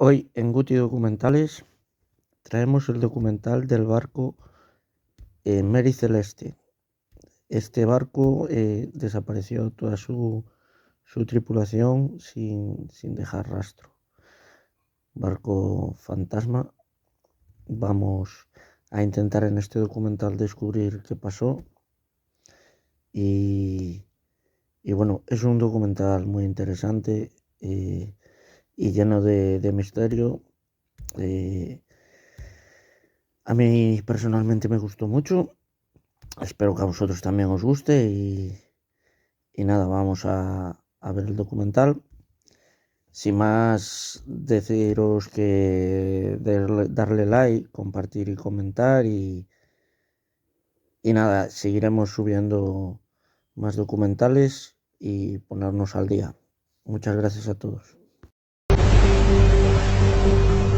Hoy en Guti Documentales traemos el documental del barco Mary Celeste. Este barco desapareció toda su tripulación sin dejar rastro. Barco fantasma. Vamos a intentar en este documental descubrir qué pasó. Y bueno, es un documental muy interesante y lleno de misterio. A mí personalmente me gustó mucho. Espero que a vosotros también os guste y nada, vamos a ver el documental. Sin más, deciros que darle like, compartir y comentar y nada, seguiremos subiendo más documentales y ponernos al día. Muchas gracias a todos.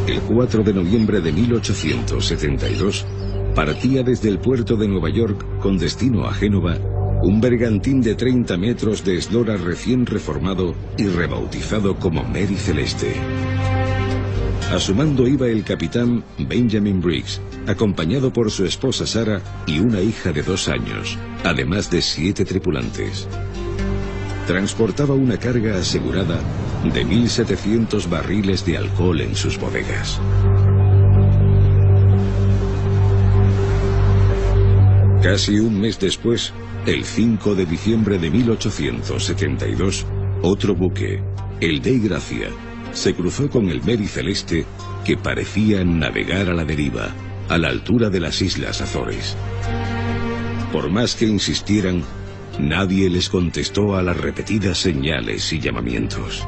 El 4 de noviembre de 1872 partía desde el puerto de Nueva York con destino a Génova un bergantín de 30 metros de eslora recién reformado y rebautizado como Mary Celeste. A su mando iba el capitán Benjamin Briggs, acompañado por su esposa Sarah y una hija de 2 años, además de 7 tripulantes. Transportaba una carga asegurada de 1.700 barriles de alcohol en sus bodegas. Casi un mes después, el 5 de diciembre de 1872, otro buque, el Dei Gracia, se cruzó con el Mary Celeste, que parecía navegar a la deriva, a la altura de las Islas Azores. Por más que insistieran, nadie les contestó a las repetidas señales y llamamientos.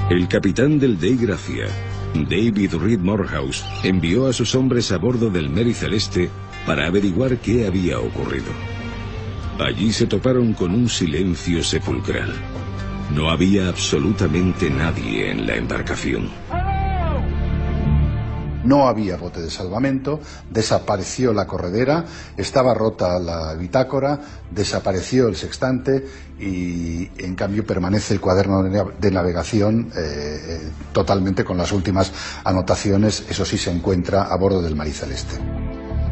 El capitán del Dei Gracia, David Reed Morehouse, envió a sus hombres a bordo del Mary Celeste para averiguar qué había ocurrido. Allí se toparon con un silencio sepulcral. No había absolutamente nadie en la embarcación. No había bote de salvamento, desapareció la corredera, estaba rota la bitácora, desapareció el sextante y en cambio permanece el cuaderno de navegación totalmente con las últimas anotaciones. Eso sí, se encuentra a bordo del Mary Celeste.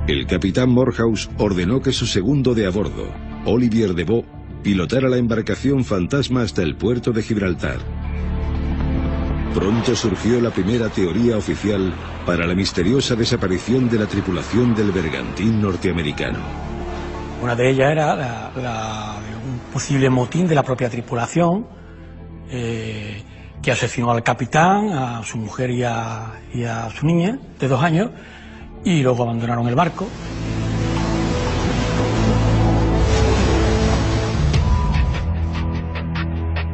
El capitán Morehouse ordenó que su segundo de a bordo, Olivier Deveau, pilotara la embarcación fantasma hasta el puerto de Gibraltar. Pronto surgió la primera teoría oficial para la misteriosa desaparición de la tripulación del bergantín norteamericano. Una de ellas era un posible motín de la propia tripulación que asesinó al capitán, a su mujer y a su niña de 2 años, y luego abandonaron el barco.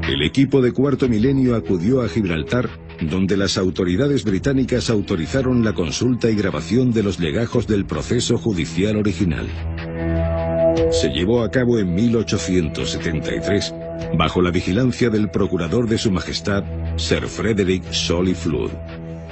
El equipo de Cuarto Milenio acudió a Gibraltar, donde las autoridades británicas autorizaron la consulta y grabación de los legajos del proceso judicial original. Se llevó a cabo en 1873, bajo la vigilancia del procurador de Su Majestad, Sir Frederick Solly Flood.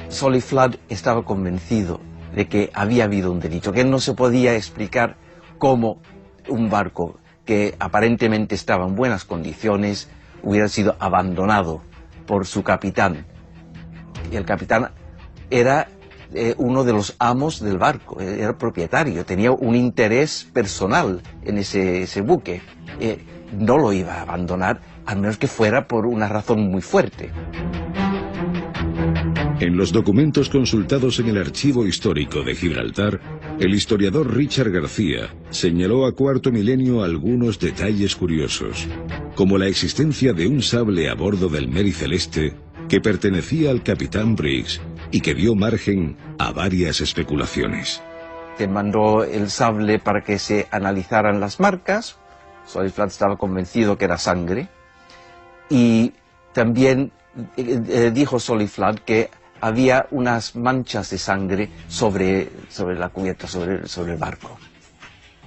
Solly Flood estaba convencido de que había habido un delito, que no se podía explicar cómo un barco que aparentemente estaba en buenas condiciones hubiera sido abandonado por su capitán. Y el capitán era uno de los amos del barco, era propietario, tenía un interés personal en ese buque. No lo iba a abandonar, al menos que fuera por una razón muy fuerte. En los documentos consultados en el Archivo Histórico de Gibraltar, el historiador Richard García señaló a Cuarto Milenio algunos detalles curiosos, como la existencia de un sable a bordo del Mary Celeste que pertenecía al capitán Briggs y que dio margen a varias especulaciones. Se mandó el sable para que se analizaran las marcas. Solly Flood estaba convencido que era sangre, y también dijo Solly Flood que había unas manchas de sangre sobre la cubierta, sobre el barco.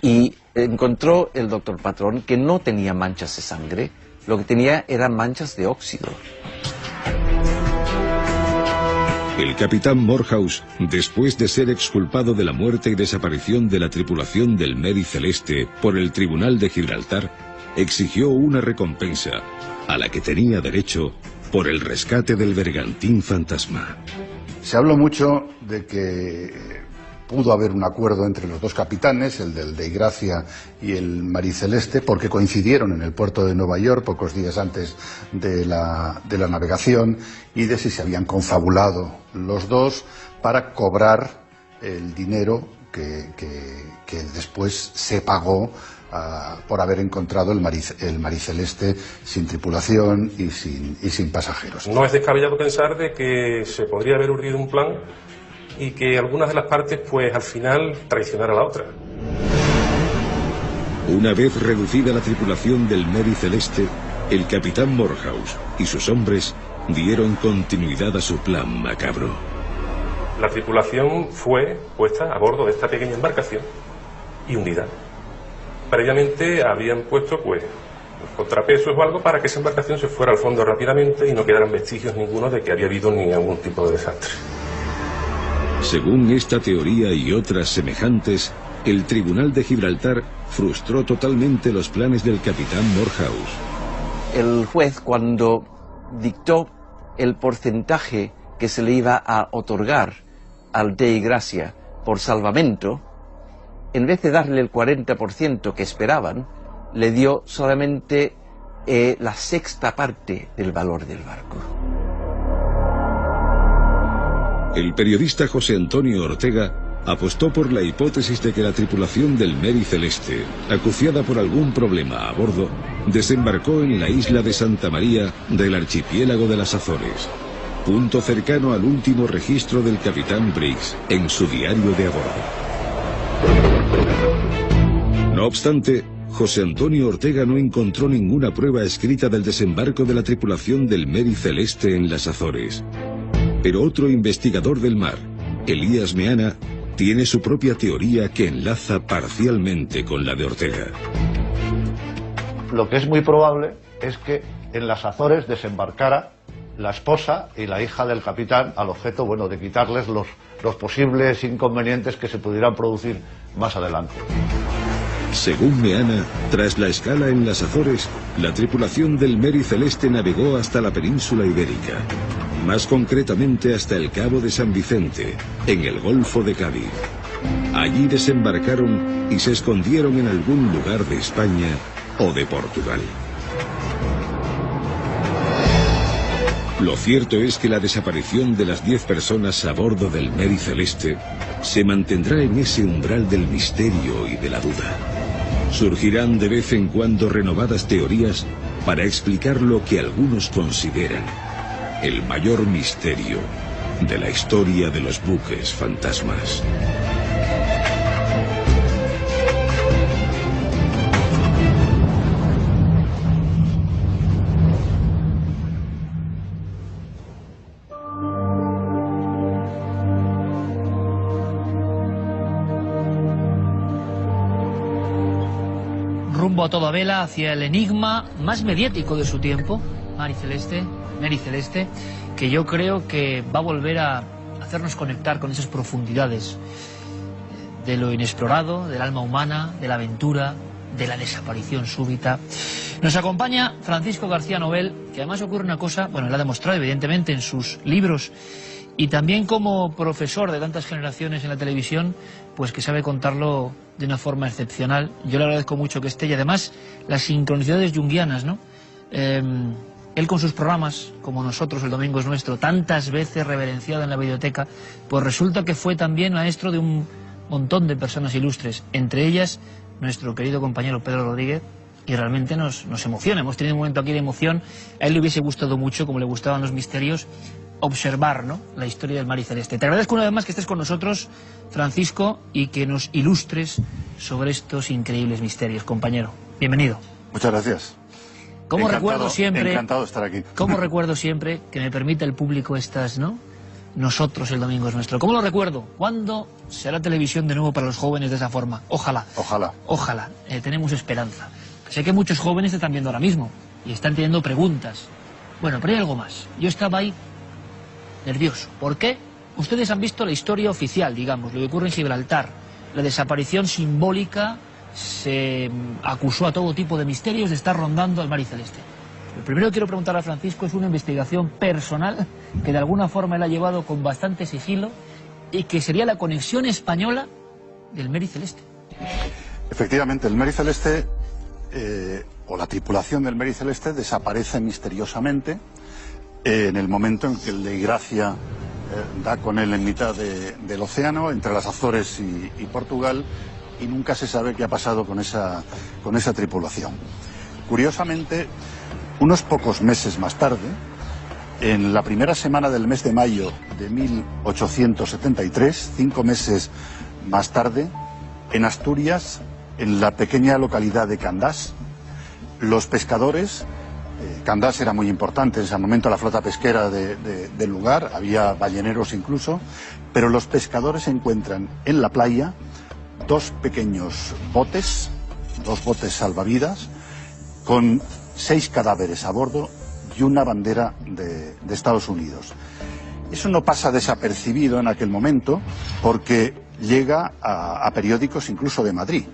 Y encontró el doctor Patrón que no tenía manchas de sangre, lo que tenía eran manchas de óxido. El capitán Morehouse, después de ser exculpado de la muerte y desaparición de la tripulación del Mary Celeste por el Tribunal de Gibraltar, exigió una recompensa, a la que tenía derecho, por el rescate del bergantín fantasma. Se habló mucho de que pudo haber un acuerdo entre los dos capitanes, el del Dei Gracia y el Mariceleste, porque coincidieron en el puerto de Nueva York pocos días antes de la navegación, y de si se habían confabulado los dos para cobrar el dinero que después se pagó por haber encontrado el Mariceleste sin tripulación y sin pasajeros. No es descabellado pensar de que se podría haber urdido un plan y que algunas de las partes, pues al final, traicionara a la otra. Una vez reducida la tripulación del Mariceleste, el capitán Morehouse y sus hombres dieron continuidad a su plan macabro. La tripulación fue puesta a bordo de esta pequeña embarcación y hundida. Previamente habían puesto, pues, los contrapesos o algo para que esa embarcación se fuera al fondo rápidamente y no quedaran vestigios ninguno de que había habido ni algún tipo de desastre. Según esta teoría y otras semejantes, el Tribunal de Gibraltar frustró totalmente los planes del capitán Morehouse. El juez, cuando dictó el porcentaje que se le iba a otorgar al Dei Gracia por salvamento, en vez de darle el 40% que esperaban, le dio solamente la sexta parte del valor del barco. El periodista José Antonio Ortega apostó por la hipótesis de que la tripulación del Mariceleste, acuciada por algún problema a bordo, desembarcó en la isla de Santa María del archipiélago de las Azores, punto cercano al último registro del capitán Briggs en su diario de a bordo. No obstante, José Antonio Ortega no encontró ninguna prueba escrita del desembarco de la tripulación del Mariceleste en las Azores. Pero otro investigador del mar, Elías Meana, tiene su propia teoría que enlaza parcialmente con la de Ortega. Lo que es muy probable es que en las Azores desembarcara la esposa y la hija del capitán al objeto, bueno, de quitarles los posibles inconvenientes que se pudieran producir más adelante. Según Meana, tras la escala en las Azores, la tripulación del Mariceleste navegó hasta la península ibérica, más concretamente hasta el Cabo de San Vicente, en el Golfo de Cádiz. Allí desembarcaron y se escondieron en algún lugar de España o de Portugal. Lo cierto es que la desaparición de las 10 personas a bordo del Mariceleste se mantendrá en ese umbral del misterio y de la duda. Surgirán de vez en cuando renovadas teorías para explicar lo que algunos consideran el mayor misterio de la historia de los buques fantasmas. Rumbo a toda vela hacia el enigma más mediático de su tiempo, Mariceleste, que yo creo que va a volver a hacernos conectar con esas profundidades de lo inexplorado, del alma humana, de la aventura, de la desaparición súbita. Nos acompaña Francisco García Nobel, que además ocurre una cosa, bueno, él ha demostrado evidentemente en sus libros y también como profesor de tantas generaciones en la televisión, pues que sabe contarlo de una forma excepcional. Yo le agradezco mucho que esté y además las sincronicidades junguianas, ¿no? Él con sus programas, como nosotros, El Domingo es Nuestro, tantas veces reverenciado en la biblioteca, pues resulta que fue también maestro de un montón de personas ilustres, entre ellas nuestro querido compañero Pedro Rodríguez, y realmente nos emociona. Hemos tenido un momento aquí de emoción. A él le hubiese gustado mucho, como le gustaban los misterios, observar, ¿no?, la historia del Mariceleste. Te agradezco una vez más que estés con nosotros, Francisco, y que nos ilustres sobre estos increíbles misterios, compañero. Bienvenido. Muchas gracias. Como recuerdo siempre, encantado de estar aquí. Como recuerdo siempre que me permite el público estas, ¿no? Nosotros, El Domingo es Nuestro. ¿Cómo lo recuerdo? ¿Cuándo será televisión de nuevo para los jóvenes de esa forma? Ojalá. Ojalá. Ojalá. Tenemos esperanza. Sé que muchos jóvenes están viendo ahora mismo y están teniendo preguntas. Bueno, pero hay algo más. Yo estaba ahí nervioso. ¿Por qué? Ustedes han visto la historia oficial, digamos, lo que ocurre en Gibraltar. La desaparición simbólica, se acusó a todo tipo de misterios de estar rondando al Mariceleste. Lo primero que quiero preguntar a Francisco es una investigación personal que de alguna forma él ha llevado con bastante sigilo y que sería la conexión española del Mary Celeste. Efectivamente, el Mary Celeste, o la tripulación del Mary Celeste, desaparece misteriosamente en el momento en que el Dei Gracia da con él en mitad del océano, entre las Azores y Portugal, y nunca se sabe qué ha pasado con esa tripulación. Curiosamente, unos pocos meses más tarde, en la primera semana del mes de mayo de 1873, 5 meses más tarde, en Asturias, en la pequeña localidad de Candás, los pescadores, Candás era muy importante en ese momento, la flota pesquera del lugar, había balleneros incluso, pero los pescadores encuentran en la playa 2 pequeños botes, 2 botes salvavidas, con 6 cadáveres a bordo y una bandera de Estados Unidos. Eso no pasa desapercibido en aquel momento porque llega a periódicos incluso de Madrid.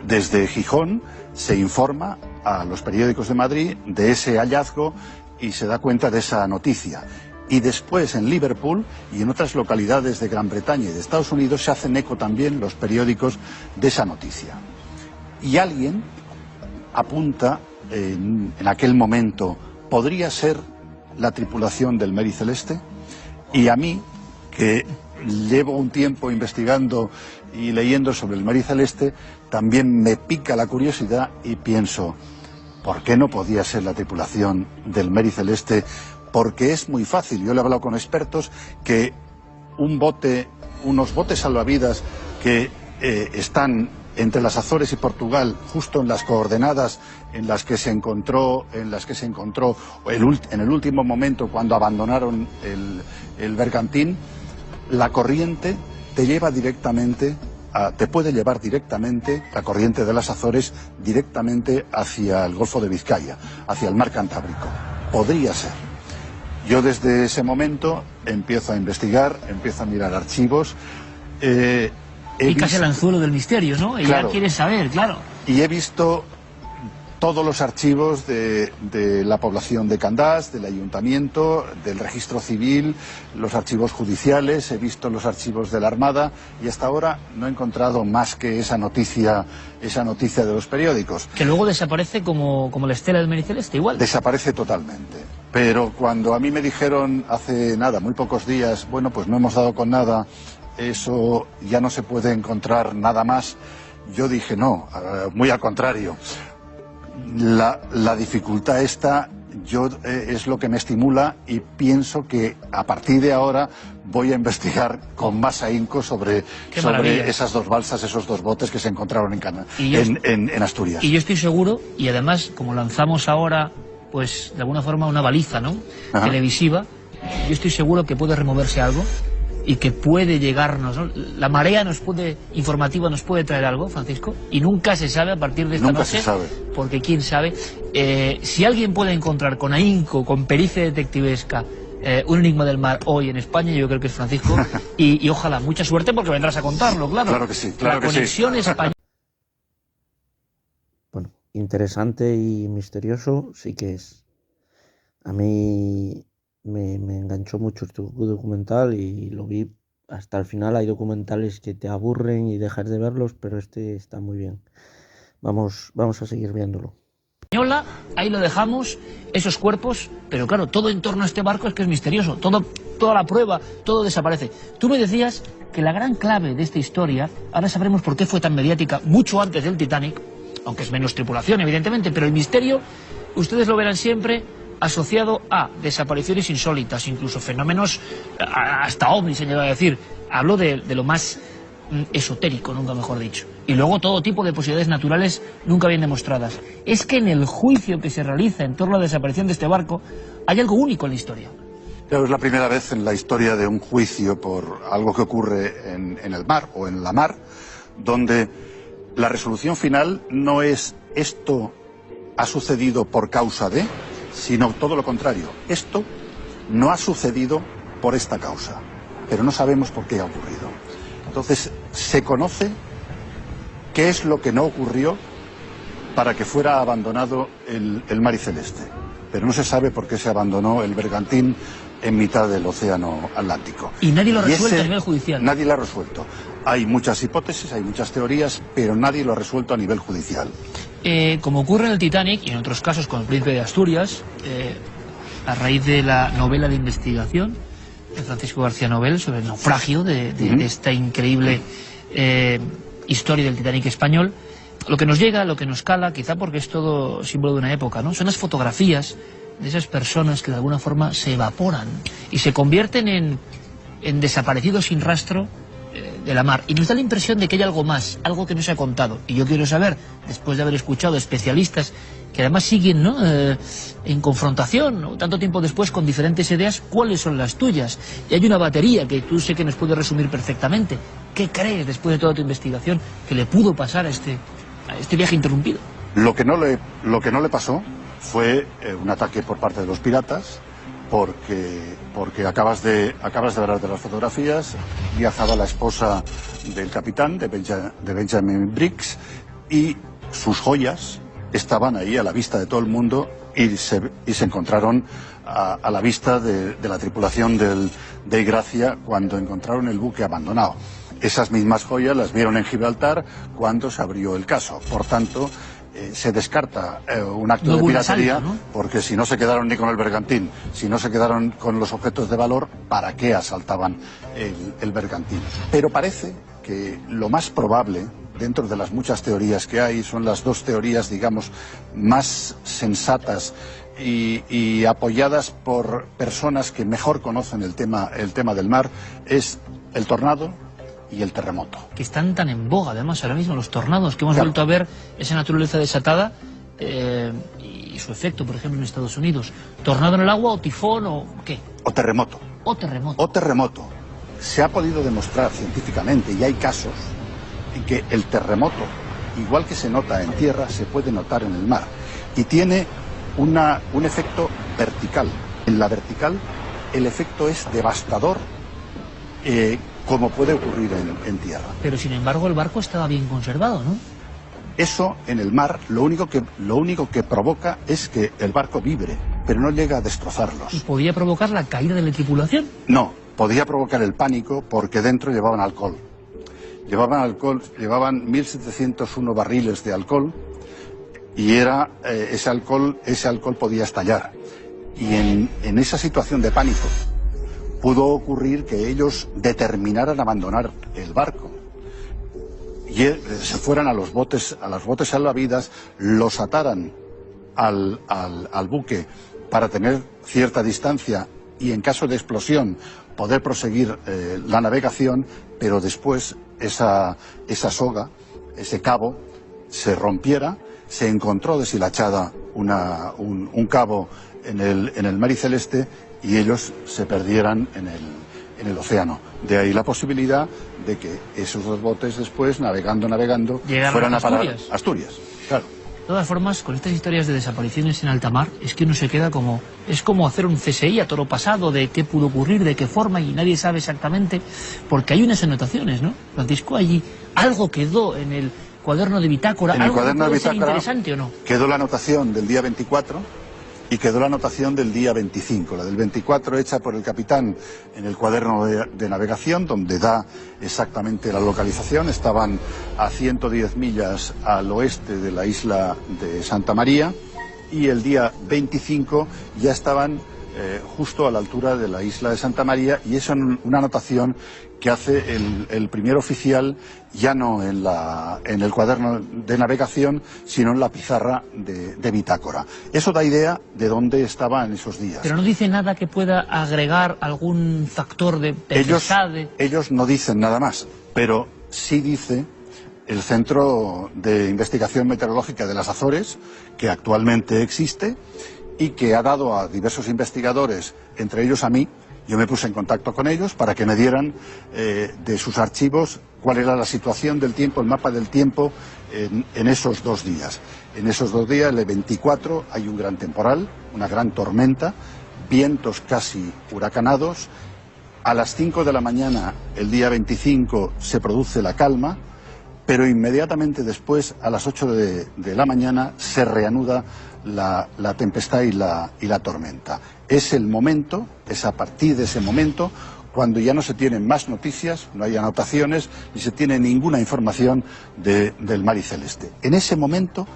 Desde Gijón se informa a los periódicos de Madrid de ese hallazgo y se da cuenta de esa noticia. Y después en Liverpool y en otras localidades de Gran Bretaña y de Estados Unidos se hacen eco también los periódicos de esa noticia. Y alguien apunta en aquel momento, ¿podría ser la tripulación del Mary Celeste? Y a mí, que llevo un tiempo investigando y leyendo sobre el Mary Celeste, también me pica la curiosidad y pienso, ¿por qué no podía ser la tripulación del Mary Celeste? Porque es muy fácil, yo le he hablado con expertos, que unos botes salvavidas que están entre las Azores y Portugal, justo en las coordenadas en las que se encontró en el último momento cuando abandonaron el bergantín, la corriente te puede llevar directamente, la corriente de las Azores, directamente hacia el Golfo de Vizcaya, hacia el mar Cantábrico. Podría ser. Yo desde ese momento empiezo a investigar, empiezo a mirar archivos. Picas el anzuelo del misterio, ¿no? Y claro, ya quieres saber, claro. Y he visto todos los archivos de la población de Candás, del ayuntamiento, del registro civil, los archivos judiciales, he visto los archivos de la Armada y hasta ahora no he encontrado más que esa noticia de los periódicos. Que luego desaparece como la estela del Mary Celeste, igual. Desaparece totalmente. Pero cuando a mí me dijeron hace nada, muy pocos días, bueno, pues no hemos dado con nada, eso ya no se puede encontrar nada más, yo dije no, muy al contrario. La dificultad esta es lo que me estimula y pienso que a partir de ahora voy a investigar con más ahínco sobre esas 2 balsas, esos 2 botes que se encontraron en Asturias. Y yo estoy seguro, y además como lanzamos ahora, pues de alguna forma una baliza, ¿no? Ajá. Televisiva, yo estoy seguro que puede removerse algo y que puede llegarnos, ¿no? La marea informativa nos puede traer algo, Francisco, y nunca se sabe a partir de esta noche, se sabe. Porque quién sabe, si alguien puede encontrar con ahínco, con pericia detectivesca, un enigma del mar hoy en España, yo creo que es Francisco, y ojalá, mucha suerte porque vendrás a contarlo, claro. Claro que sí, claro que sí. La conexión española. Bueno, interesante y misterioso sí que es. A mí me enganchó mucho este documental y lo vi hasta el final. Hay documentales que te aburren y dejas de verlos, pero este está muy bien. Vamos a seguir viéndolo. Ahí lo dejamos, esos cuerpos, pero claro, todo en torno a este barco es que es misterioso, toda la prueba, todo desaparece. Tú me decías que la gran clave de esta historia, ahora sabremos por qué fue tan mediática mucho antes del Titanic, aunque es menos tripulación evidentemente, pero el misterio, ustedes lo verán siempre asociado a desapariciones insólitas, incluso fenómenos, hasta ovnis se llega a decir. Hablo de lo más esotérico, nunca mejor dicho. Y luego todo tipo de posibilidades naturales nunca bien demostradas. Es que en el juicio que se realiza en torno a la desaparición de este barco hay algo único en la historia. Claro, es la primera vez en la historia de un juicio por algo que ocurre en el mar o en la mar, donde la resolución final no es esto ha sucedido por causa de, sino todo lo contrario. Esto no ha sucedido por esta causa, pero no sabemos por qué ha ocurrido. Entonces, se conoce qué es lo que no ocurrió para que fuera abandonado el Mary Celeste. pero no se sabe por qué se abandonó el bergantín en mitad del océano Atlántico. Y nadie lo ha resuelto a nivel judicial. Nadie lo ha resuelto. Hay muchas hipótesis, hay muchas teorías, pero nadie lo ha resuelto a nivel judicial. Como ocurre en el Titanic y en otros casos con el Príncipe de Asturias, a raíz de la novela de investigación de Francisco García Nobel sobre el naufragio de esta increíble historia del Titanic español, lo que nos llega, lo que nos cala, quizá porque es todo símbolo de una época, ¿no? Son las fotografías de esas personas que de alguna forma se evaporan y se convierten en desaparecidos sin rastro de la mar. Y nos da la impresión de que hay algo más, algo que no se ha contado. Y yo quiero saber, después de haber escuchado especialistas que además siguen, ¿no?, en confrontación, ¿no?, tanto tiempo después con diferentes ideas, ¿cuáles son las tuyas? Y hay una batería que tú sé que nos puedes resumir perfectamente. ¿Qué crees, después de toda tu investigación, que le pudo pasar a este viaje interrumpido? Lo que no le pasó fue un ataque por parte de los piratas, porque acabas de hablar de las fotografías. Viajaba la esposa del capitán, de Benjamin Briggs, y sus joyas estaban ahí a la vista de todo el mundo y se encontraron a la vista de la tripulación del Dei Gracia cuando encontraron el buque abandonado. Esas mismas joyas las vieron en Gibraltar cuando se abrió el caso. Por tanto, se descarta un acto de piratería, asalto, ¿no? Porque si no se quedaron ni con el bergantín, si no se quedaron con los objetos de valor, ¿para qué asaltaban el bergantín? Pero parece que lo más probable, dentro de las muchas teorías que hay, son las dos teorías, digamos, más sensatas y apoyadas por personas que mejor conocen el tema del mar, es el tornado y el terremoto. Que están tan en boga, además, ahora mismo, los tornados, que hemos vuelto a ver esa naturaleza desatada y su efecto, por ejemplo, en Estados Unidos. ¿Tornado en el agua o tifón o qué? O terremoto. O terremoto. O terremoto. Se ha podido demostrar científicamente, y hay casos, en que el terremoto, igual que se nota en tierra, se puede notar en el mar. Y tiene un efecto vertical. En la vertical, el efecto es devastador, como puede ocurrir en tierra. Pero sin embargo el barco estaba bien conservado, ¿no? Eso en el mar lo único que provoca es que el barco vibre, pero no llega a destrozarlos. ¿Y podía provocar la caída de la tripulación? No, podía provocar el pánico porque dentro llevaban alcohol. Llevaban 1.701 barriles de alcohol y ese alcohol podía estallar. Y en esa situación de pánico pudo ocurrir que ellos determinaran abandonar el barco y se fueran a los botes salvavidas, los ataran al buque para tener cierta distancia y en caso de explosión poder proseguir la navegación, pero después esa soga, ese cabo, se rompiera, se encontró deshilachada un cabo en el mar celeste y ellos se perdieran en el océano. De ahí la posibilidad de que esos dos botes después, navegando, fueran a parar a Asturias. Claro. De todas formas, con estas historias de desapariciones en alta mar, es que uno se queda como... Es como hacer un CSI a toro pasado de qué pudo ocurrir, de qué forma, y nadie sabe exactamente, porque hay unas anotaciones, ¿no? Francisco, allí algo quedó en el cuaderno de bitácora, en el cuaderno de bitácora interesante, ¿o no? Quedó la anotación del día 24 y quedó la anotación del día 25. La del 24 hecha por el capitán en el cuaderno de navegación, donde da exactamente la localización. Estaban a 110 millas al oeste de la isla de Santa María, y el día 25 ya estaban justo a la altura de la isla de Santa María, y eso es una anotación que hace el primer oficial, ya no en el cuaderno de navegación, sino en la pizarra de bitácora. Eso da idea de dónde estaba en esos días. Pero no dice nada que pueda agregar algún factor de tempestad. Ellos no dicen nada más, pero sí dice el Centro de Investigación Meteorológica de las Azores, que actualmente existe y que ha dado a diversos investigadores, entre ellos a mí. Yo me puse en contacto con ellos para que me dieran de sus archivos cuál era la situación del tiempo, el mapa del tiempo en esos 2 días. En esos 2 días, el 24, hay un gran temporal, una gran tormenta, vientos casi huracanados. A las 5 de la mañana, el día 25, se produce la calma. pero inmediatamente después, a las 8 de la mañana, se reanuda la tempestad y la tormenta. Es el momento, es a partir de ese momento, cuando ya no se tienen más noticias, no hay anotaciones, ni se tiene ninguna información del mar y celeste. En ese momento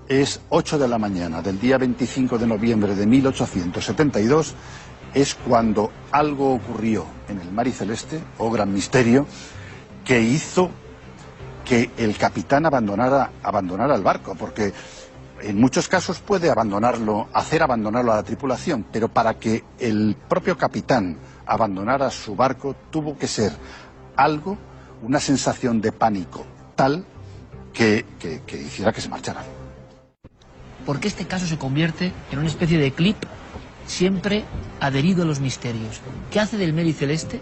es 8 de la mañana del día 25 de noviembre de 1872, es cuando algo ocurrió en el mar y celeste, oh gran misterio, que hizo que el capitán abandonara el barco, porque en muchos casos puede hacer abandonarlo a la tripulación, pero para que el propio capitán abandonara su barco tuvo que ser algo, una sensación de pánico tal que hiciera que se marchara. ¿Por qué este caso se convierte en una especie de clip siempre adherido a los misterios? ¿Qué hace del Mary Celeste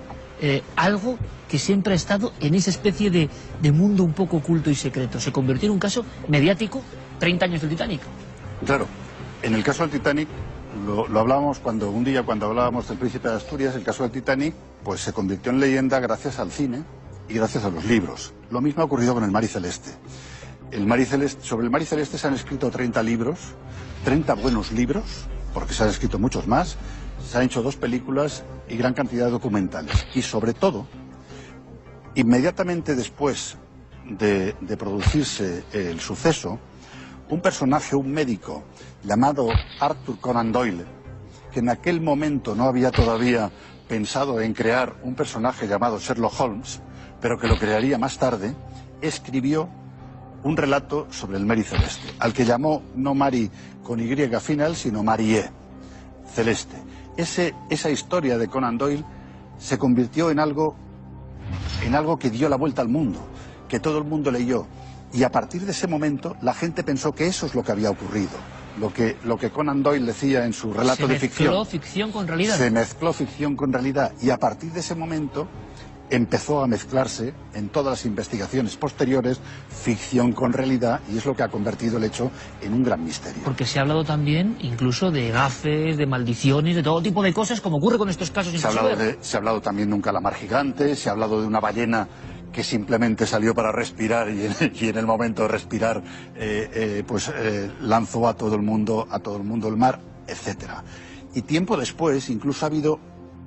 algo que siempre ha estado en esa especie de mundo un poco oculto y secreto? Se convirtió en un caso mediático 30 años del Titanic. Claro, en el caso del Titanic lo hablábamos cuando hablábamos del Príncipe de Asturias. El caso del Titanic pues se convirtió en leyenda gracias al cine y gracias a los libros. Lo mismo ha ocurrido con el Mar y Celeste. Sobre el Mar y Celeste se han escrito 30 libros, 30 buenos libros, porque se han escrito muchos más, se han hecho 2 películas y gran cantidad de documentales. Y sobre todo, inmediatamente después de producirse el suceso, un personaje, un médico, llamado Arthur Conan Doyle, que en aquel momento no había todavía pensado en crear un personaje llamado Sherlock Holmes, pero que lo crearía más tarde, escribió un relato sobre el Mary Celeste, al que llamó no Mary con Y final, sino Marie Celeste. Esa historia de Conan Doyle se convirtió en algo que dio la vuelta al mundo, que todo el mundo leyó. Y a partir de ese momento la gente pensó que eso es lo que había ocurrido, lo que Conan Doyle decía en su relato de ficción. Se mezcló ficción con realidad. Se mezcló ficción con realidad, y a partir de ese momento empezó a mezclarse en todas las investigaciones posteriores ficción con realidad, y es lo que ha convertido el hecho en un gran misterio. Porque se ha hablado también incluso de gafes, de maldiciones, de todo tipo de cosas, como ocurre con estos casos. Se ha hablado también de un calamar gigante, se ha hablado de una ballena que simplemente salió para respirar y en el momento de respirar lanzó a todo el mundo al mar, etcétera. Y tiempo después incluso ha habido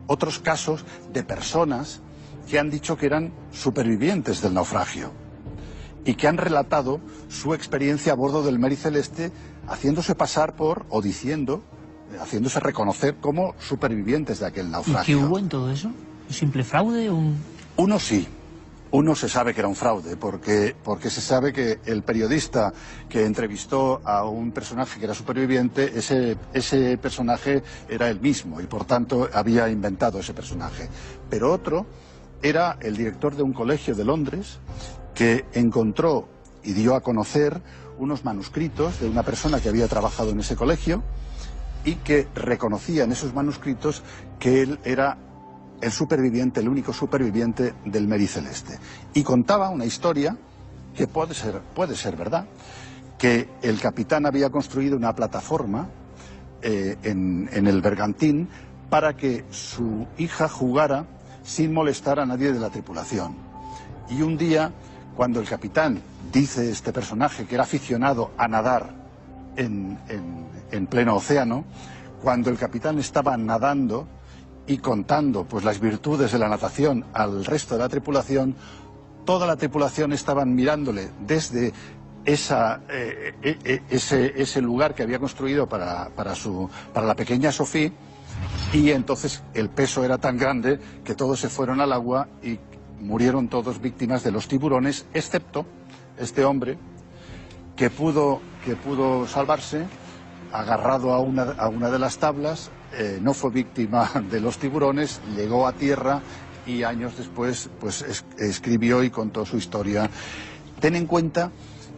otros casos de personas que han dicho que eran supervivientes del naufragio y que han relatado su experiencia a bordo del Mary Celeste, haciéndose pasar por, o diciendo, haciéndose reconocer como supervivientes de aquel naufragio. ¿Y qué hubo en todo eso? ¿Un simple fraude? Uno sí. Uno se sabe que era un fraude, porque se sabe que el periodista que entrevistó a un personaje que era superviviente, ese personaje era él mismo y por tanto había inventado ese personaje. Pero otro era el director de un colegio de Londres que encontró y dio a conocer unos manuscritos de una persona que había trabajado en ese colegio y que reconocía en esos manuscritos que él era el único superviviente del Mary Celeste. Y contaba una historia que puede ser verdad, que el capitán había construido una plataforma en el bergantín para que su hija jugara sin molestar a nadie de la tripulación. Y un día, cuando el capitán, dice este personaje que era aficionado a nadar en pleno océano, cuando el capitán estaba nadando y contando pues las virtudes de la natación al resto de la tripulación, toda la tripulación estaban mirándole desde ese lugar que había construido para la pequeña Sophie, y entonces el peso era tan grande que todos se fueron al agua y murieron todos víctimas de los tiburones, excepto este hombre que pudo salvarse agarrado a una de las tablas. No fue víctima de los tiburones, llegó a tierra y años después pues escribió y contó su historia. Ten en cuenta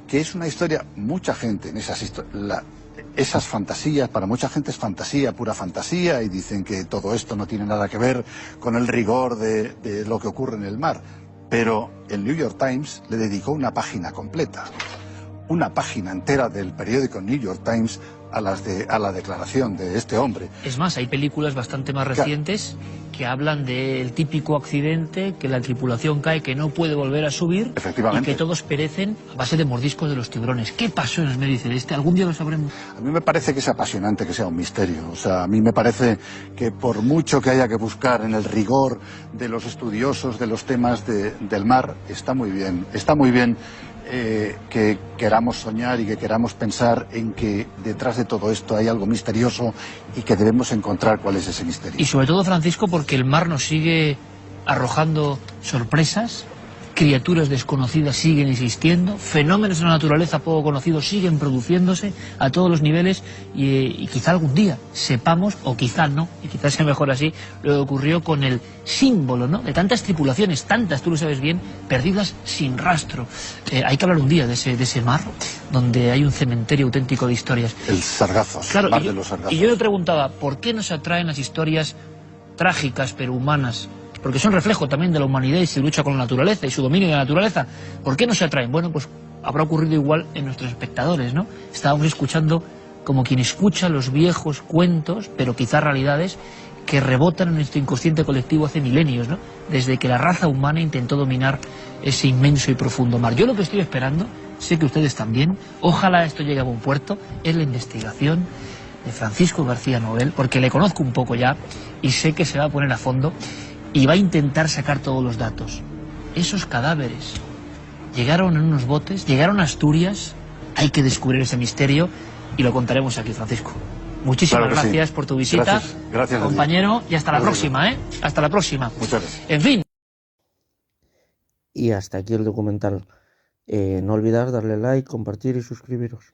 que es una historia, mucha gente en esas fantasías, para mucha gente es fantasía, pura fantasía, y dicen que todo esto no tiene nada que ver con el rigor de lo que ocurre en el mar. Pero el New York Times le dedicó una página completa, una página entera del periódico New York Times, a la declaración de este hombre. Es más, hay películas bastante más recientes que hablan del típico accidente, que la tripulación cae, que no puede volver a subir y que todos perecen a base de mordiscos de los tiburones. ¿Qué pasó en el Mary Celeste? ¿Algún día lo sabremos? A mí me parece que es apasionante que sea un misterio. O sea, a mí me parece que por mucho que haya que buscar en el rigor de los estudiosos de los temas del mar, está muy bien. Está muy bien que queramos soñar y que queramos pensar en que detrás de todo esto hay algo misterioso y que debemos encontrar cuál es ese misterio. Y sobre todo, Francisco, porque el mar nos sigue arrojando sorpresas, criaturas desconocidas siguen existiendo, fenómenos de la naturaleza poco conocidos siguen produciéndose a todos los niveles y quizá algún día sepamos, o quizá no, y quizás sea mejor así, lo que ocurrió con el símbolo, ¿no?, de tantas tripulaciones, tantas, tú lo sabes bien, perdidas sin rastro. Hay que hablar un día de ese mar, donde hay un cementerio auténtico de historias. El Sargazos, claro, el mar de los Sargazos. Y yo me preguntaba, ¿por qué nos atraen las historias trágicas pero humanas? Porque son reflejo también de la humanidad y su lucha con la naturaleza y su dominio de la naturaleza. ¿Por qué no se atraen? Bueno, pues habrá ocurrido igual en nuestros espectadores, ¿no? Estábamos escuchando como quien escucha los viejos cuentos, pero quizás realidades, que rebotan en nuestro inconsciente colectivo hace milenios, ¿no? Desde que la raza humana intentó dominar ese inmenso y profundo mar. Yo lo que estoy esperando, sé que ustedes también, ojalá esto llegue a buen puerto, es la investigación de Francisco García Nobel, porque le conozco un poco ya y sé que se va a poner a fondo y va a intentar sacar todos los datos. Esos cadáveres llegaron en unos botes, llegaron a Asturias, hay que descubrir ese misterio y lo contaremos aquí, Francisco. Muchísimas gracias por tu visita, gracias compañero, y hasta la próxima, ¿eh? Hasta la próxima. Muchas gracias. En fin. Y hasta aquí el documental. No olvidar darle like, compartir y suscribiros.